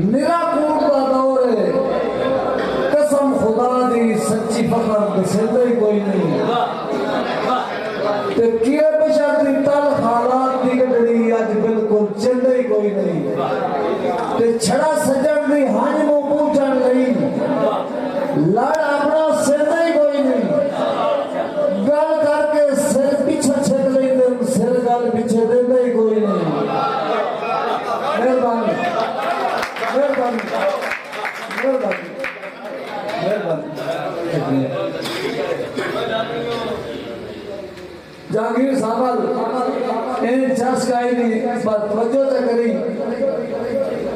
میرا کوٹ کا دور ہے قسم خدا دی سچی فخر دسندہ ہی کوئی نہیں تے کیے بشر دی تل حالات دی گڑی آج بالکل چندہ ہی کوئی نہیں تے چھڑا سجن دی ہانج مو پوچھن نہیں لڑ اپنا سندہ ہی کوئی نہیں گل کر کے سر پیچھے چھک لیں دے سر گل پیچھے دے ہی کوئی نہیں مہربانی مہربانی مہربانی مہربانی جہانگیر صاحب ان چس کا ہی نہیں بات توجہ تے کری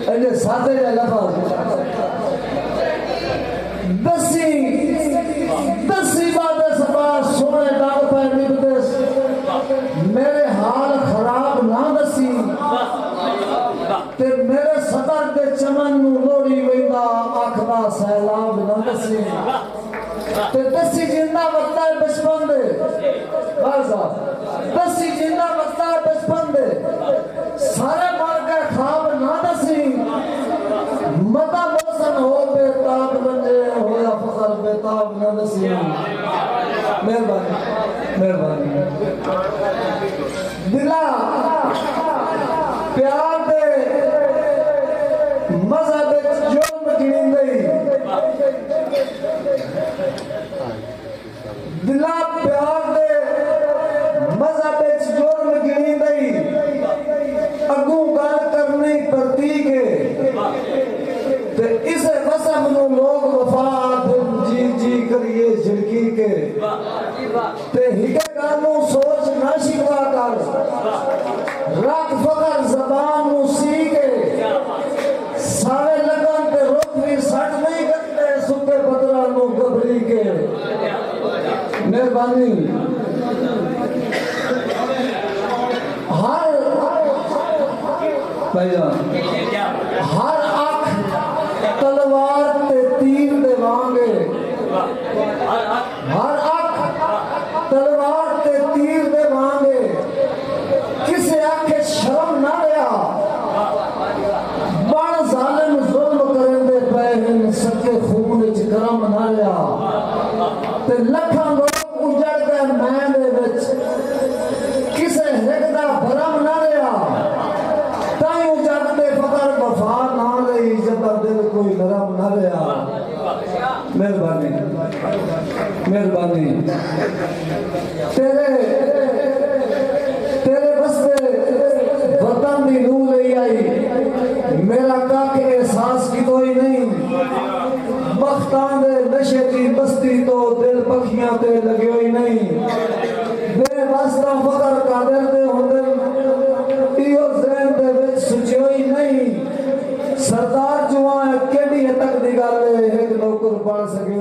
انہیں ساتھے جائے لفظ دسی بات سبا سونے ڈاک پہ نبتس میرے حال خراب نہ دسی تے میرے صدر دے چمن نو لوڑی ویندہ آکھدا سیلاب نہ دسی تے دسی جندہ وقتہ بچپن دے بازا دسی جندہ وقتہ بچپن دے سارے مار کے خواب نہ دسی مطا موسن ہو بے تاب بنجے ہویا فخر بے تاب نہ دسی مہربانی مہربانی دلا پیار دے مذہب جرم گرین دئی دلا پیار دے مذہب جرم گرین دئی اگوں گل کرنی پرتی کے تے اسے وسم نو لوگ وفا جی جی کریے جھڑکی کے تے ہکے کانوں سوچ نہ شکوا کر رکھ فقر زبان نو سی کے سارے لگن تے روک بھی سٹ نہیں کرتے سکے بدرہ نو گبری کے مہربانی ہر آنکھ تلوار تے تیر دے وانگے ہر آنکھ تلوار تے تیر دے وانگے کسے آنکھ شرم نہ لیا بڑ ظالم ظلم کرندے پہن سکے خون وچ کرم نہ لیا تے لکھاں لوگ اجڑ گئے میں دے وچ کسے ہک دا بھرم نہ لیا تائیں جگ دے فقر وفا نہ لئی جبر دل کوئی نرم نہ لیا مہربانی مہربانی تیرے بستے وطن دی نو لئی آئی میرا کاک احساس کی کوئی نہیں بختان دے نشے کی بستی تو دل پکھیاں تے لگے ہوئی نہیں بے واسطہ فقر قادر دے ہوندے ایو ذہن دے وچ سچی ہوئی نہیں سردار جوان کیڑی تک دی گل ایک نوکر بن سکے